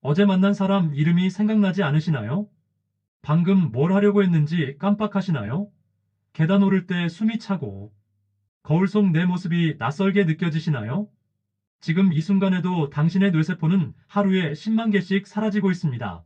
어제 만난 사람 이름이 생각나지 않으시나요? 방금 뭘 하려고 했는지 깜빡하시나요? 계단 오를 때 숨이 차고 거울 속 내 모습이 낯설게 느껴지시나요? 지금 이 순간에도 당신의 뇌세포는 하루에 10만 개씩 사라지고 있습니다.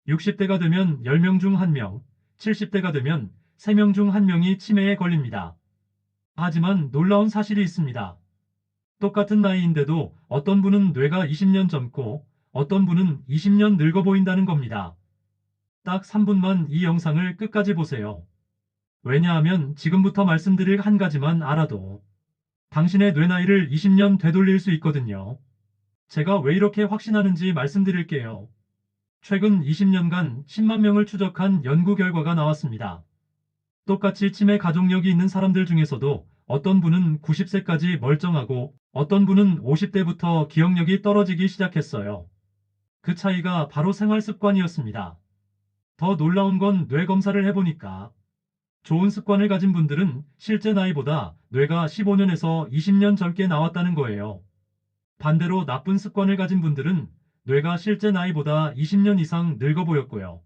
60대가 되면 10명 중 1명, 70대가 되면 3명 중 1명이 치매에 걸립니다. 하지만 놀라운 사실이 있습니다. 똑같은 나이인데도 어떤 분은 뇌가 20년 젊고 어떤 분은 20년 늙어 보인다는 겁니다. 딱 3분만 이 영상을 끝까지 보세요. 왜냐하면 지금부터 말씀드릴 한 가지만 알아도 당신의 뇌 나이를 20년 되돌릴 수 있거든요. 제가 왜 이렇게 확신하는지 말씀드릴게요. 최근 20년간 10만 명을 추적한 연구 결과가 나왔습니다. 똑같이 치매 가족력이 있는 사람들 중에서도 어떤 분은 90세까지 멀쩡하고 어떤 분은 50대부터 기억력이 떨어지기 시작했어요. 그 차이가 바로 생활 습관이었습니다. 더 놀라운 건 뇌 검사를 해보니까 좋은 습관을 가진 분들은 실제 나이보다 뇌가 15년에서 20년 젊게 나왔다는 거예요. 반대로 나쁜 습관을 가진 분들은 뇌가 실제 나이보다 20년 이상 늙어 보였고요.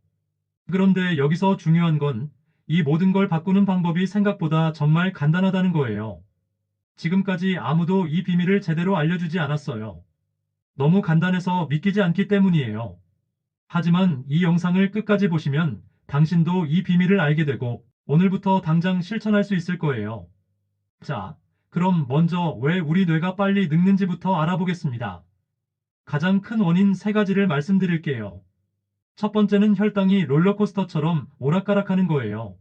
그런데 여기서 중요한 건 이 모든 걸 바꾸는 방법이 생각보다 정말 간단하다는 거예요. 지금까지 아무도 이 비밀을 제대로 알려주지 않았어요. 너무 간단해서 믿기지 않기 때문이에요. 하지만 이 영상을 끝까지 보시면 당신도 이 비밀을 알게 되고 오늘부터 당장 실천할 수 있을 거예요. 자, 그럼 먼저 왜 우리 뇌가 빨리 늙는지부터 알아보겠습니다. 가장 큰 원인 세 가지를 말씀드릴게요. 첫 번째는 혈당이 롤러코스터처럼 오락가락하는 거예요.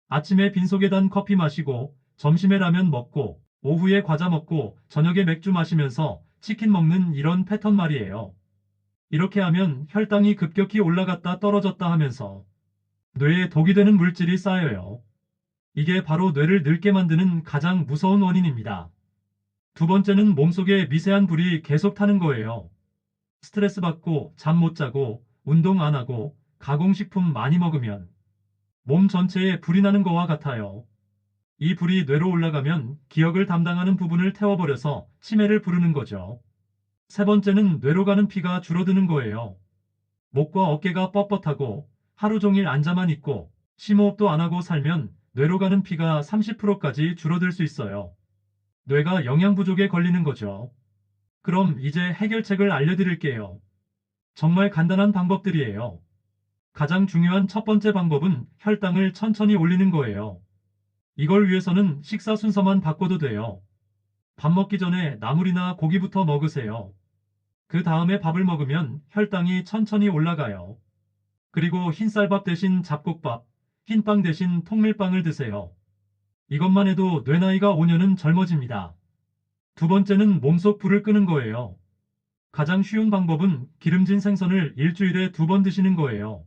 아침에 빈속에 단 커피 마시고, 점심에 라면 먹고, 오후에 과자 먹고, 저녁에 맥주 마시면서 치킨 먹는 이런 패턴 말이에요. 이렇게 하면 혈당이 급격히 올라갔다 떨어졌다 하면서 뇌에 독이 되는 물질이 쌓여요. 이게 바로 뇌를 늙게 만드는 가장 무서운 원인입니다. 두 번째는 몸속에 미세한 불이 계속 타는 거예요. 스트레스 받고 잠 못 자고 운동 안 하고 가공식품 많이 먹으면 몸 전체에 불이 나는 거와 같아요. 이 불이 뇌로 올라가면 기억을 담당하는 부분을 태워버려서 치매를 부르는 거죠. 세 번째는 뇌로 가는 피가 줄어드는 거예요. 목과 어깨가 뻣뻣하고 하루 종일 앉아만 있고 심호흡도 안 하고 살면 뇌로 가는 피가 30%까지 줄어들 수 있어요. 뇌가 영양 부족에 걸리는 거죠. 그럼 이제 해결책을 알려드릴게요. 정말 간단한 방법들이에요. 가장 중요한 첫 번째 방법은 혈당을 천천히 올리는 거예요. 이걸 위해서는 식사 순서만 바꿔도 돼요. 밥 먹기 전에 나물이나 고기부터 먹으세요. 그 다음에 밥을 먹으면 혈당이 천천히 올라가요. 그리고 흰쌀밥 대신 잡곡밥, 흰빵 대신 통밀빵을 드세요. 이것만 해도 뇌 나이가 5년은 젊어집니다. 두 번째는 몸속 불을 끄는 거예요. 가장 쉬운 방법은 기름진 생선을 일주일에 2번 드시는 거예요.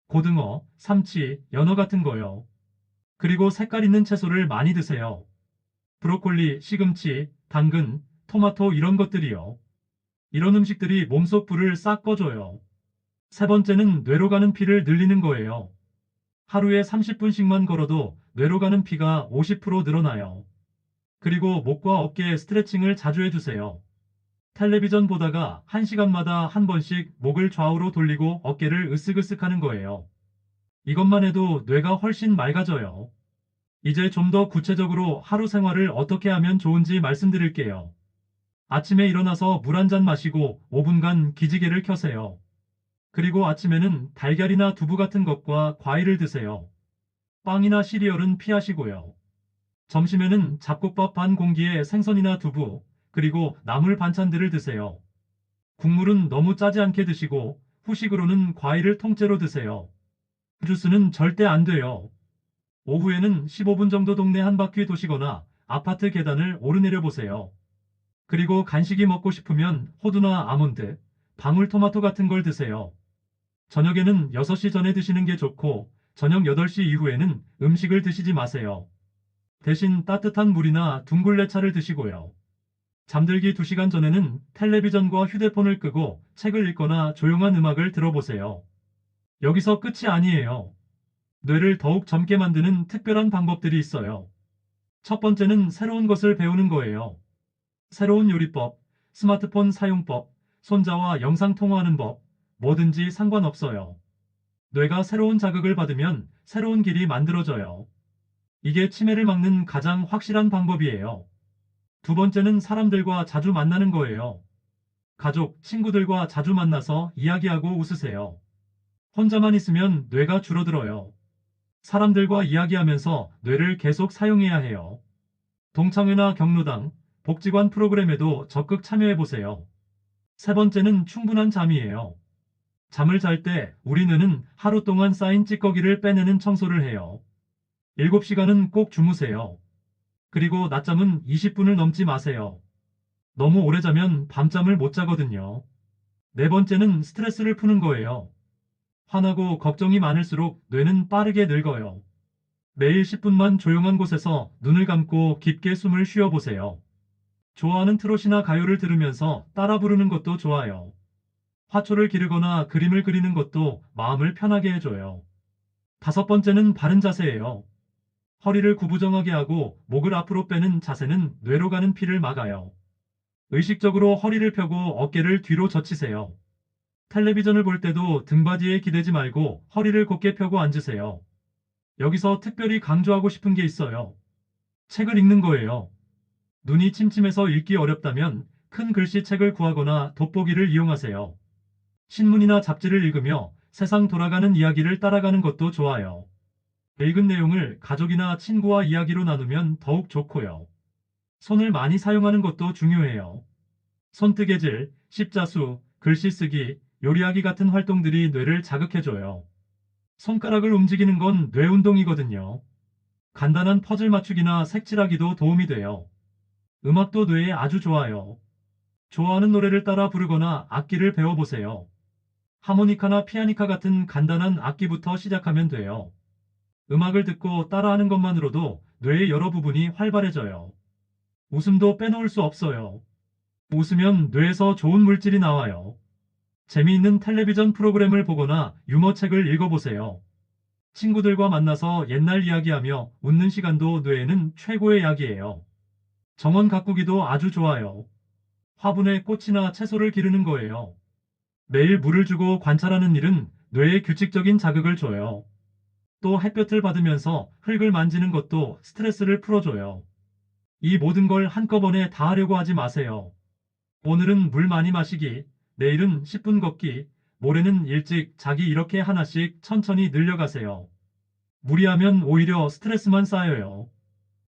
고등어, 삼치, 연어 같은 거요. 그리고 색깔 있는 채소를 많이 드세요. 브로콜리, 시금치, 당근, 토마토 이런 것들이요. 이런 음식들이 몸속 불을 싹 꺼줘요. 세 번째는 뇌로 가는 피를 늘리는 거예요. 하루에 30분씩만 걸어도 뇌로 가는 피가 50% 늘어나요. 그리고 목과 어깨 스트레칭을 자주 해주세요. 텔레비전 보다가 1시간마다 한 번씩 목을 좌우로 돌리고 어깨를 으쓱으쓱 하는 거예요. 이것만 해도 뇌가 훨씬 맑아져요. 이제 좀 더 구체적으로 하루 생활을 어떻게 하면 좋은지 말씀드릴게요. 아침에 일어나서 물 한 잔 마시고 5분간 기지개를 켜세요. 그리고 아침에는 달걀이나 두부 같은 것과 과일을 드세요. 빵이나 시리얼은 피하시고요. 점심에는 잡곡밥 반 공기에 생선이나 두부, 그리고 나물 반찬들을 드세요. 국물은 너무 짜지 않게 드시고 후식으로는 과일을 통째로 드세요. 주스는 절대 안 돼요. 오후에는 15분 정도 동네 한 바퀴 도시거나 아파트 계단을 오르내려 보세요. 그리고 간식이 먹고 싶으면 호두나 아몬드, 방울토마토 같은 걸 드세요. 저녁에는 6시 전에 드시는 게 좋고 저녁 8시 이후에는 음식을 드시지 마세요. 대신 따뜻한 물이나 둥글레 차를 드시고요. 잠들기 2시간 전에는 텔레비전과 휴대폰을 끄고 책을 읽거나 조용한 음악을 들어보세요. 여기서 끝이 아니에요. 뇌를 더욱 젊게 만드는 특별한 방법들이 있어요. 첫 번째는 새로운 것을 배우는 거예요. 새로운 요리법, 스마트폰 사용법, 손자와 영상통화하는 법, 뭐든지 상관없어요. 뇌가 새로운 자극을 받으면 새로운 길이 만들어져요. 이게 치매를 막는 가장 확실한 방법이에요. 두 번째는 사람들과 자주 만나는 거예요. 가족, 친구들과 자주 만나서 이야기하고 웃으세요. 혼자만 있으면 뇌가 줄어들어요. 사람들과 이야기하면서 뇌를 계속 사용해야 해요. 동창회나 경로당, 복지관 프로그램에도 적극 참여해보세요. 세 번째는 충분한 잠이에요. 잠을 잘 때 우리 뇌는 하루 동안 쌓인 찌꺼기를 빼내는 청소를 해요. 7시간은 꼭 주무세요. 그리고 낮잠은 20분을 넘지 마세요. 너무 오래 자면 밤잠을 못 자거든요. 네 번째는 스트레스를 푸는 거예요. 화나고 걱정이 많을수록 뇌는 빠르게 늙어요. 매일 10분만 조용한 곳에서 눈을 감고 깊게 숨을 쉬어보세요. 좋아하는 트롯이나 가요를 들으면서 따라 부르는 것도 좋아요. 화초를 기르거나 그림을 그리는 것도 마음을 편하게 해줘요. 다섯 번째는 바른 자세예요. 허리를 구부정하게 하고 목을 앞으로 빼는 자세는 뇌로 가는 피를 막아요. 의식적으로 허리를 펴고 어깨를 뒤로 젖히세요. 텔레비전을 볼 때도 등받이에 기대지 말고 허리를 곧게 펴고 앉으세요. 여기서 특별히 강조하고 싶은 게 있어요. 책을 읽는 거예요. 눈이 침침해서 읽기 어렵다면 큰 글씨 책을 구하거나 돋보기를 이용하세요. 신문이나 잡지를 읽으며 세상 돌아가는 이야기를 따라가는 것도 좋아요. 읽은 내용을 가족이나 친구와 이야기로 나누면 더욱 좋고요. 손을 많이 사용하는 것도 중요해요. 손뜨개질, 십자수, 글씨 쓰기, 요리하기 같은 활동들이 뇌를 자극해줘요. 손가락을 움직이는 건 뇌 운동이거든요. 간단한 퍼즐 맞추기나 색칠하기도 도움이 돼요. 음악도 뇌에 아주 좋아요. 좋아하는 노래를 따라 부르거나 악기를 배워보세요. 하모니카나 피아니카 같은 간단한 악기부터 시작하면 돼요. 음악을 듣고 따라하는 것만으로도 뇌의 여러 부분이 활발해져요. 웃음도 빼놓을 수 없어요. 웃으면 뇌에서 좋은 물질이 나와요. 재미있는 텔레비전 프로그램을 보거나 유머책을 읽어보세요. 친구들과 만나서 옛날 이야기하며 웃는 시간도 뇌에는 최고의 약이에요. 정원 가꾸기도 아주 좋아요. 화분에 꽃이나 채소를 기르는 거예요. 매일 물을 주고 관찰하는 일은 뇌에 규칙적인 자극을 줘요. 또 햇볕을 받으면서 흙을 만지는 것도 스트레스를 풀어줘요. 이 모든 걸 한꺼번에 다 하려고 하지 마세요. 오늘은 물 많이 마시기, 내일은 10분 걷기, 모레는 일찍 자기 이렇게 하나씩 천천히 늘려가세요. 무리하면 오히려 스트레스만 쌓여요.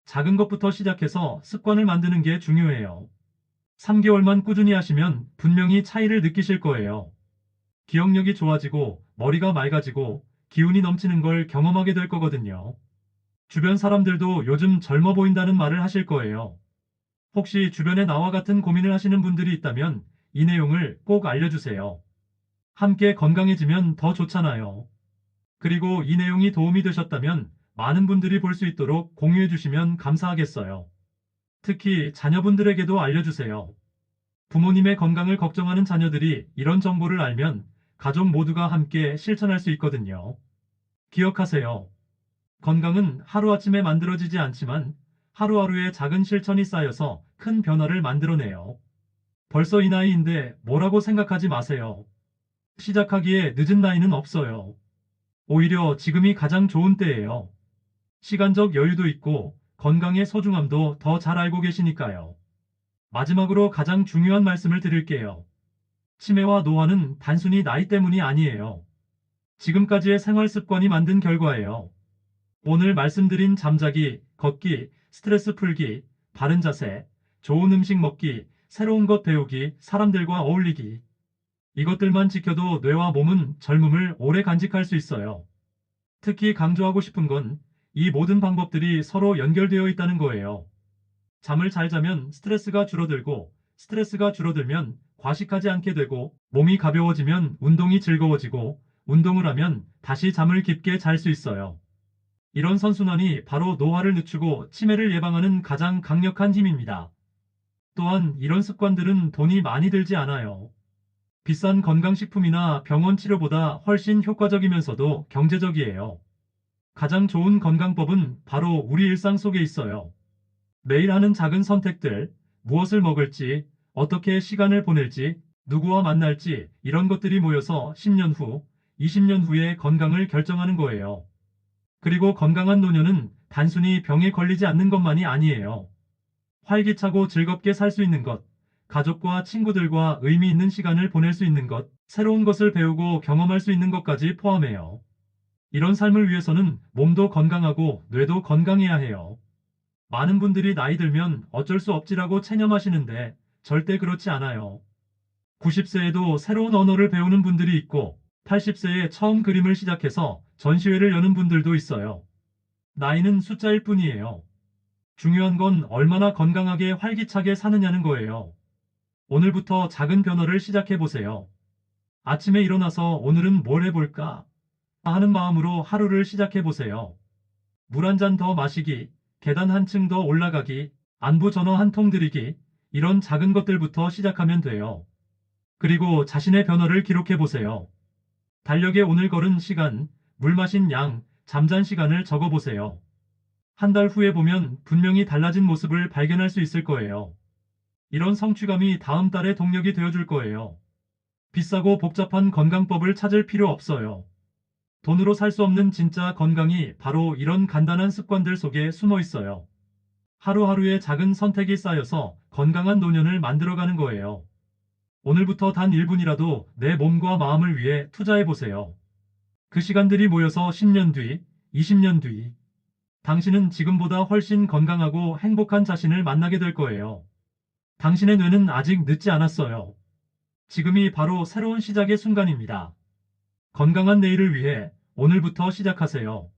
작은 것부터 시작해서 습관을 만드는 게 중요해요. 3개월만 꾸준히 하시면 분명히 차이를 느끼실 거예요. 기억력이 좋아지고 머리가 맑아지고 기운이 넘치는 걸 경험하게 될 거거든요. 주변 사람들도 요즘 젊어 보인다는 말을 하실 거예요. 혹시 주변에 나와 같은 고민을 하시는 분들이 있다면 이 내용을 꼭 알려주세요. 함께 건강해지면 더 좋잖아요. 그리고 이 내용이 도움이 되셨다면 많은 분들이 볼 수 있도록 공유해 주시면 감사하겠어요. 특히 자녀분들에게도 알려주세요. 부모님의 건강을 걱정하는 자녀들이 이런 정보를 알면 가족 모두가 함께 실천할 수 있거든요. 기억하세요. 건강은 하루아침에 만들어지지 않지만 하루하루의 작은 실천이 쌓여서 큰 변화를 만들어내요. 벌써 이 나이인데 뭐라고 생각하지 마세요. 시작하기에 늦은 나이는 없어요. 오히려 지금이 가장 좋은 때예요. 시간적 여유도 있고 건강의 소중함도 더 잘 알고 계시니까요. 마지막으로 가장 중요한 말씀을 드릴게요. 치매와 노화는 단순히 나이 때문이 아니에요. 지금까지의 생활 습관이 만든 결과예요. 오늘 말씀드린 잠자기, 걷기, 스트레스 풀기, 바른 자세, 좋은 음식 먹기, 새로운 것 배우기, 사람들과 어울리기. 이것들만 지켜도 뇌와 몸은 젊음을 오래 간직할 수 있어요. 특히 강조하고 싶은 건 이 모든 방법들이 서로 연결되어 있다는 거예요. 잠을 잘 자면 스트레스가 줄어들고, 스트레스가 줄어들면 과식하지 않게 되고, 몸이 가벼워지면 운동이 즐거워지고, 운동을 하면 다시 잠을 깊게 잘 수 있어요. 이런 선순환이 바로 노화를 늦추고 치매를 예방하는 가장 강력한 힘입니다. 또한 이런 습관들은 돈이 많이 들지 않아요. 비싼 건강식품이나 병원 치료보다 훨씬 효과적이면서도 경제적이에요. 가장 좋은 건강법은 바로 우리 일상 속에 있어요. 매일 하는 작은 선택들, 무엇을 먹을지, 어떻게 시간을 보낼지, 누구와 만날지 이런 것들이 모여서 10년 후, 20년 후의 건강을 결정하는 거예요. 그리고 건강한 노년은 단순히 병에 걸리지 않는 것만이 아니에요. 활기차고 즐겁게 살 수 있는 것, 가족과 친구들과 의미 있는 시간을 보낼 수 있는 것, 새로운 것을 배우고 경험할 수 있는 것까지 포함해요. 이런 삶을 위해서는 몸도 건강하고 뇌도 건강해야 해요. 많은 분들이 나이 들면 어쩔 수 없지라고 체념하시는데 절대 그렇지 않아요. 90세에도 새로운 언어를 배우는 분들이 있고 80세에 처음 그림을 시작해서 전시회를 여는 분들도 있어요. 나이는 숫자일 뿐이에요. 중요한 건 얼마나 건강하게 활기차게 사느냐는 거예요. 오늘부터 작은 변화를 시작해 보세요. 아침에 일어나서 오늘은 뭘 해볼까 하는 마음으로 하루를 시작해 보세요. 물 한 잔 더 마시기, 계단 한 층 더 올라가기, 안부 전화 한 통 드리기, 이런 작은 것들부터 시작하면 돼요. 그리고 자신의 변화를 기록해 보세요. 달력에 오늘 걸은 시간, 물 마신 양, 잠잔 시간을 적어 보세요. 한 달 후에 보면 분명히 달라진 모습을 발견할 수 있을 거예요. 이런 성취감이 다음 달의 동력이 되어줄 거예요. 비싸고 복잡한 건강법을 찾을 필요 없어요. 돈으로 살 수 없는 진짜 건강이 바로 이런 간단한 습관들 속에 숨어 있어요. 하루하루의 작은 선택이 쌓여서 건강한 노년을 만들어가는 거예요. 오늘부터 단 1분이라도 내 몸과 마음을 위해 투자해 보세요. 그 시간들이 모여서 10년 뒤, 20년 뒤, 당신은 지금보다 훨씬 건강하고 행복한 자신을 만나게 될 거예요. 당신의 뇌는 아직 늦지 않았어요. 지금이 바로 새로운 시작의 순간입니다. 건강한 내일을 위해 오늘부터 시작하세요.